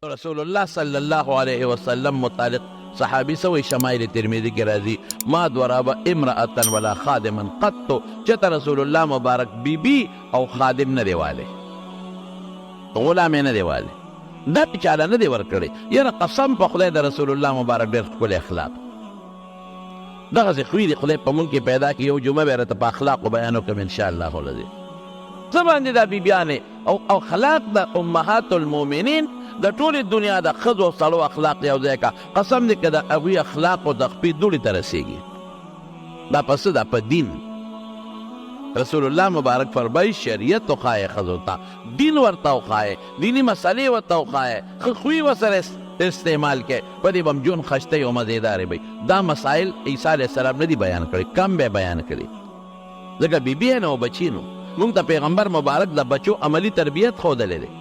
رسول الله صلی الله علیه وسلم متعلق صحابی سوی شمائل ترمیزی کی راضی ما ضرب امرأة ولا خادما قط چتا رسول الله مبارک بی بی او خادم نه دیواله غلام نه دیواله دا چاله نه دی ورکړي یره قسم په خدای د رسول الله مبارک ډېر ښکلي اخلاق دغسې خوی د خدای په مونږ کې پیدا کړي یو جمعه به راته په اخلاقو بیان وکړم انشاءالله العظیم څه باندې دا بیبیانې او اخلاق د امهات المؤمنین د ټولې دنیا د ښځو او سړو اخلاق یو ځای کا قسم دی که د هغوی اخلاقو د خپې دوړې ته رسېږي دا په څه دا په دین رسول الله مبارک فرمایي شریعت وښایې ښځو ته دین ورته وښایې دیني مسلې ورته وښایې ښه خوی ورسره استعمال کې په دې به هم ژوند ښایسته او مزېدارې وي دا مسایل عیسی علیه السلام نه دي بیان کړي کم به بیان کړي ځکه بیبي نه او بچي نو مونږ ته پیغمبر مبارک د بچو عملی تربیت ښودلی دی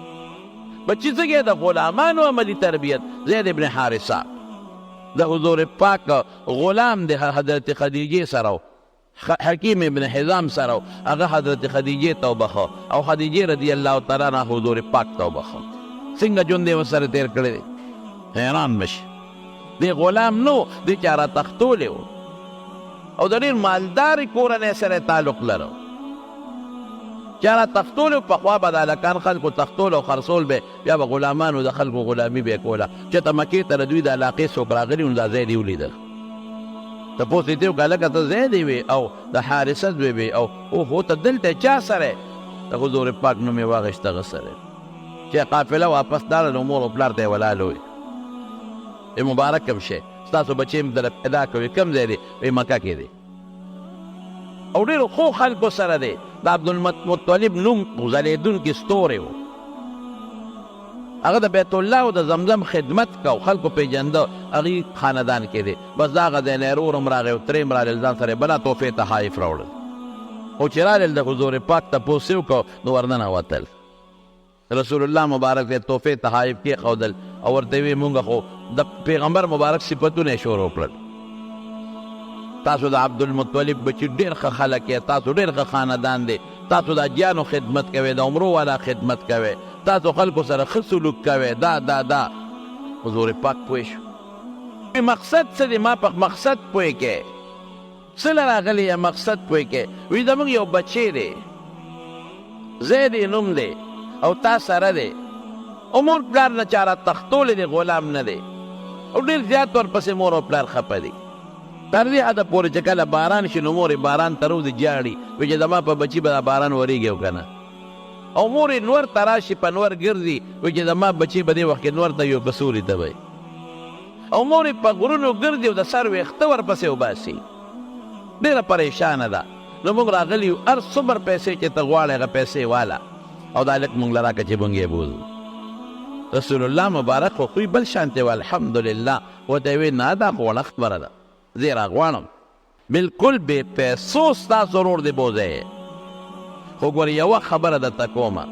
بچی څنګه د غلامانو عملی تربیت زید ابن حارثه د حضور پاک غلام د حضرت خدیجه سره حکیم ابن حزام سره هغه حضرت خدیجه توبخه او خدیجه رضی الله تعالی عنها حضور پاک توبخه څنګه ژوند یې ورسره تېر کړی دی حیران بشي دی غلام نو دی چاره تختولی و او د ډېر مالدارې کورنۍ سره تعلق لرو چاره تختول پخوا به د هلکان خلکو تختول او خرڅول به بیا به غلامانو د خلکو غلامي به یې کوله چېرته مکې ته د دوی د علاقې څوک راغلي نو دا ځای دې ولیدل تپوس یې ترې وکړه هلکه ته ځای دې وې او د حارثه زوی وې او اوهو ته دلته چا سره د حضور پاک نوم یې واخېست هغه سره چې قافله واپس لاړه نو مور او پلار ته یې ولاړ وي مبارک کوم شی ستاسو بچې م دله پیدا کوي کوم ځای دی وایي مکه کې دی او ډېرو ښو خلکو سره دی د عبدالمطلب نوم ځلېدونکي ستوری و هغه د بیت الله او د زمزم خدمت کو خلکو پیژنده هغې خاندان کې دی بس دا هغه ځای نه ورور هم راغی او ترې هم رالل ځان سره بله تحفې تحایف راوړل او چې رالل د حضور پاک تپوس یې وکړو نو ورننوتل رسول الله مبارک ته تحفې تحایف کېښودل او ورته یې ویې مونږ خو د پیغمبر مبارک صفتونه یې شروع کړل تاسو د عبدالمطلب بچي ډېر ښه خلک یې تاسو ډېر ښه خاندان دی تاسو د حاجیانو خدمت کوئ د عمرو والا خدمت کوئ تاسو خلکو سره ښه سلوک کوئ دا حضور پاک پوه شو مقصد څه دی ما په مقصد پوه کې څه له راغلی یا مقصد پوه کې وایي زموږ یو بچی دی زید یې نوم دی او تا سره دی عمر پلار نه چاره تختولی دی غلام نه دی او ډېر زیات ورپسې مور او پلار خفه دی تر دې حده پورې چې کله باران شي نو مور یې باران ته روځي جاړي وایي چې زما په بچي به باران ورېږي او که نه او مور یې نور ته راشي په نور ګرځي وایي چې زما بچي په دې وخت کې نور ته یو بسوري ته وایي او مور یې په غرونو ګرځي او د سر ویښته ورپسې وباسي ډېره پریشانه ده نو موږ راغلي یو هر څومره پیسې چې ته غواړې هغه پیسې واله او دا هلک موږ له راکړه چې موږ یې بوځو رسول الله مبارک خو خوی بل شانتې و الحمدلله ورته یې ویې نه دا خو وړه خبره ده زه یې راغواړم بلکل بې پیسو ستاسو ورور دی بوځی خو ګورې یوه خبره درته کومه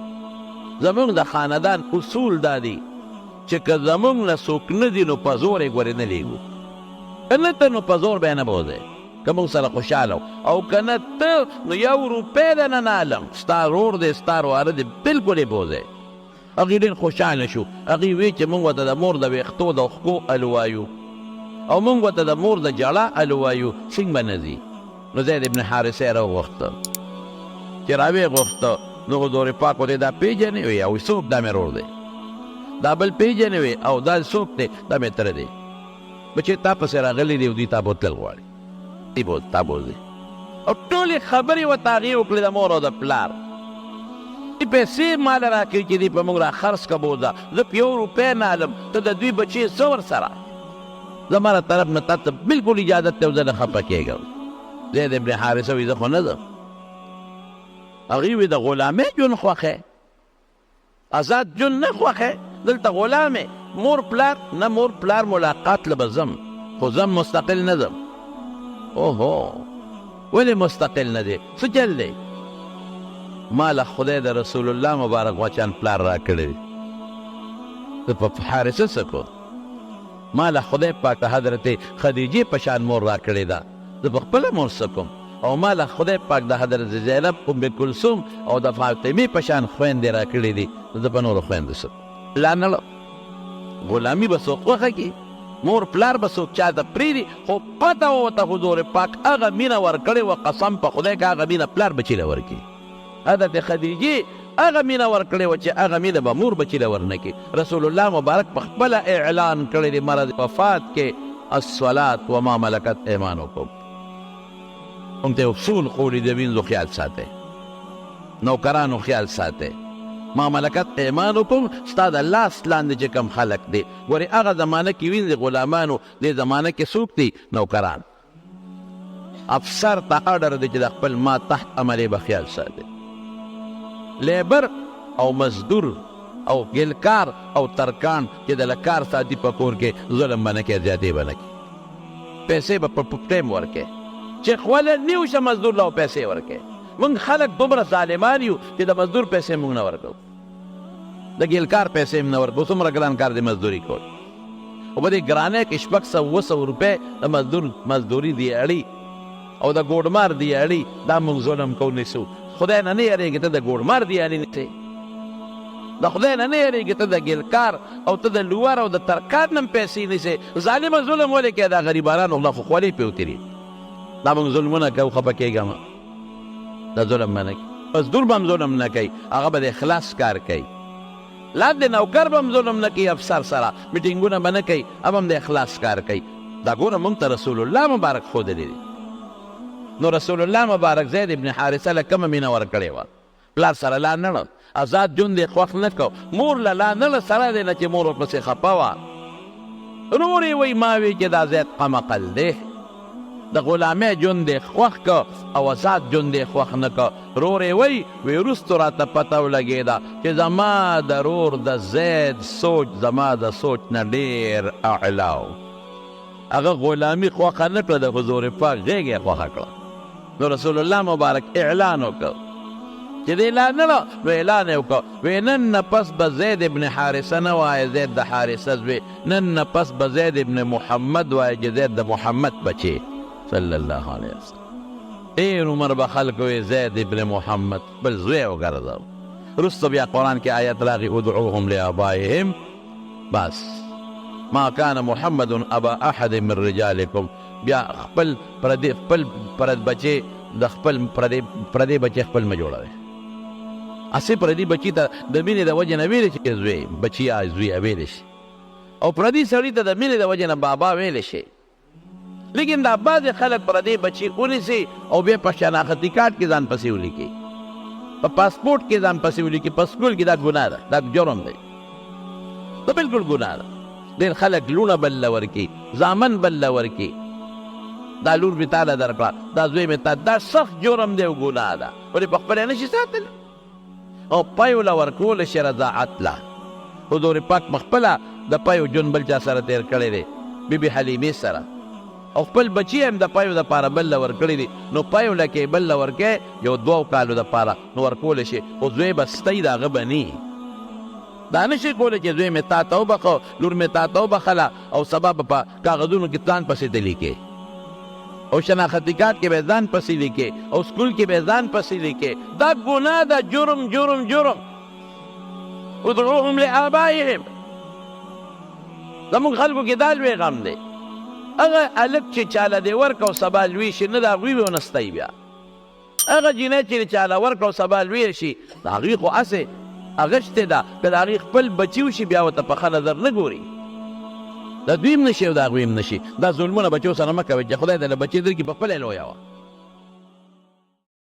زموږ د خاندان اصول دا دی چې که زموږ نه څوک نه دي نو په زور یې ګورې نه لیږو که نه ته نو په زور به یې نه بوځی که موږ سره خوشحاله او که نه ته نو یو روپۍ دی نه نالم ستا ورور دی ستا واره دی بلکل یې بوځی هغې ډېر خوشحاله شو هغې وی چې موږ ورته د مور د ویښتو د اوښکو الوایو او موږ ورته د مور د جړه الوایو څنګه به نه ځي نو زید ابن حارثه یې راوغوښته چې راویې غوښته نو حضور پاک ورته دا پېژنې وی او څوک دا مې ورور دی دا بل پېژنې وی او دا څوک دی دا مې تره دی بچې تا پسې راغلی دی او دوی تا بوتل غواړي تا بوځي او ټولې خبرې ورته هغې وکړې د مور او د پلار پیسې مال راکړي چې دی په موږ را خرڅ که بوځه زه په یو روپۍ نه الم ته د دوی بچې څه ورسره زما له طرف نه تا ته بلکل اجازت دی او زه نه خفه کېږم زید ابن حارثه وایي زه خو نه ځم هغې وایي د غلامۍ ژوند خوښی ازاد ژوند نه خوښی دلته غلامې مور پلار نه مور پلار ملاقات له به ځم خو ځم مستقل نه ځم اوهو ولې مستقل نه دی څه چل دی ما له خدای د رسول الله مبارک بچیان پلار را کړی زه په حارثه څه کو ما له خدای پاک حضرت خدیجې په شان مور را کړې ده زه په خپله مور څه کوم او ما له خدای پاک د حضرت زینب ام کلثوم او د فاطمې په شان خویندې را کړې دي زه په نورو خویندو څه لا نه غلامي به څوک خوښه کړي مور پلار به څوک چاته پرېږدي خو پته وه ورته حضور پاک هغه مینه ورکړې وه قسم په خدای که هغه مینه پلار بچي له ورکړي حضرت خدیجې هغه مینه ورکړې وه چې هغه مینه به مور بچي له ورنه کړي رسول الله مبارک په خپله اعلان کړی دی مرض وفات کې الصلاة وما ملکت ایمانکم هم ته اصول خوړي د وینځو خیال ساتئ نوکرانو خیال ساتئ ما ملکت ایمانکم ستا د لاس لاندې چې کم خلق دی ګورې هغه زمانه کې وینځي غلامانو دې زمانه کې څوک دی نوکران افسر ته اډر دی چې د خپل ما تحت عملې به خیال ساتي لیبر او مزدور او ګلکار او ترکان چې د لکار ساتي په کور کې ظلم به نه کوي زیاتې به نه کوي پیسې به په ټایم ورکوي چې خوله نیو شه مزدور له پیسې ورکوي موږ خلک دومره ظالمان یو چې د مزدور پیسې موږ نه ورکوو د ګیلکار پیسې هم نه ورکوو څومره ګران کار دی مزدوري کول او په دې ګرانۍ کې شپږ سوه اووه سوه روپۍ د مزدور مزدوري دی اړي او د ګوډمار دی اړي دا موږ ظلم کوو نیسو خدای نه نه یېرېږي ته د ګوډمار دی اړي نیسې د خدای نه نه یېرېږي ته د ګیلکار او ته د لوور او د ترکار نه هم پیسې نیسې ظالمه ظلم ولې کوې دا غریبانانو خلا خو خولې پې وتېري دا موږ ظلمونه کوو خفه کېږه مه دا ظلم به نه کوي مزدور به هم ظلم نه کوي هغه به د اخلاص کار کوي لاندې نوکر به هم ظلم نه کوي افسر سره میټینګونه به نه کوي هغه هم د اخلاص کار کوي دا ګوره موږ ته رسول الله مبارک ښودلی دی نو رسول الله مبارک زید ابن حارثه له کومه مینه ورکړې وه پلار سره لا نړه آزاد ژوند یې خوښ نه کو مور له لا نړه سره دی نه چې مور ورپسې خفه وه رور یې وایي ما وی چې دا زید قمقل دی د غلامۍ ژوند یې خوښ که او آزاد ژوند یې خوښ نه که رور یې وایي وروستو راته پته ولګېده چې زما د رور د زید سوچ زما د سوچ نه ډېر اعلا و هغه غلامي خوښه نه کړه د حضور پاک غېږ یې خوښه کړه نو رسول الله مبارک اعلان وکړ چې دی لا نه نو اعلان یې وکړ وی نن نه پس به زید ابن حارثه نه وایه زید د حارثه زوی نن نه پس به زید ابن محمد وایه چې زید د محمد بچی صلی الله علیه وسلم ډېر عمر به خلکو وی زید ابن محمد بل زوی وګرځو وروسته بیا قرآن کې آیت راغی ادعوهم لآبائهم بس ما كان محمد ابا احد من رجالکم بیا خپل پرد بچی د خپل پردی بچی خپل مه جوړوئ اسې پردي بچي ته د مینې د وجې نه ویلی شي زوی بچیا زویه ویلی شي او پردي سړي ته د مینې د وجې نه بابا ویلی شي لیکن دا بعضې خلک پردي بچي ونیسي او بیا په شناختي کارت کې ځان پسې ولیکي په پاسپورټ کې ځان پسې ولیکي په سکول کې دا ګناه ده دا جرم دی دا بلکل ګناه ده ډېر خلک لوڼه بل له ورکي زامن بل له ورکي دا لور مې تاله درکړه دا زوی مې تا دا سخت جرم دی او ګناه ده ولې په خپله نشي ساتلی او پیو له ورکول شي رضاعت له حضور پاک مخپله د پیو جون بل چا سره تیر کړی دی بیبي حلیمې سره او خپل بچي هم د پیو دپاره بل له ورکړی دی نو پیو له کې بل له ورکې یو دوو کالو دپاره نو ورکولی شي خو زوی به ستی د هغه به نی دا نشي کولی چې زوی مې تا ته وبخه لور مې تا ته وبخله او سبا به په کاغذونو کې ځان پسې ته لیکې او شناختی کارت کې به ځان پسې لیکې او سکول کې به ځان پسې لیکې دا ګناه ده جرم جرم جرم ادعوهم لآبائهم زموږ خلکو کې دا لوی غم دی هغه هلک چې چاله دې ورکه او سبا لوی شي نه د هغوی به ونستی بیا هغه جینۍ چې چاله ورکه او سبا لوی شي د هغوی خو هسې اغشتې ده که د هغې خپل بچي وشي بیا ورته په ښه نظر نه ګوري د دوی هم نشي او د هغوی هم نشي دا ظلمونه بچو سره مه کوئ چې خدای دله بچې درکړي په خپله یې لویه وه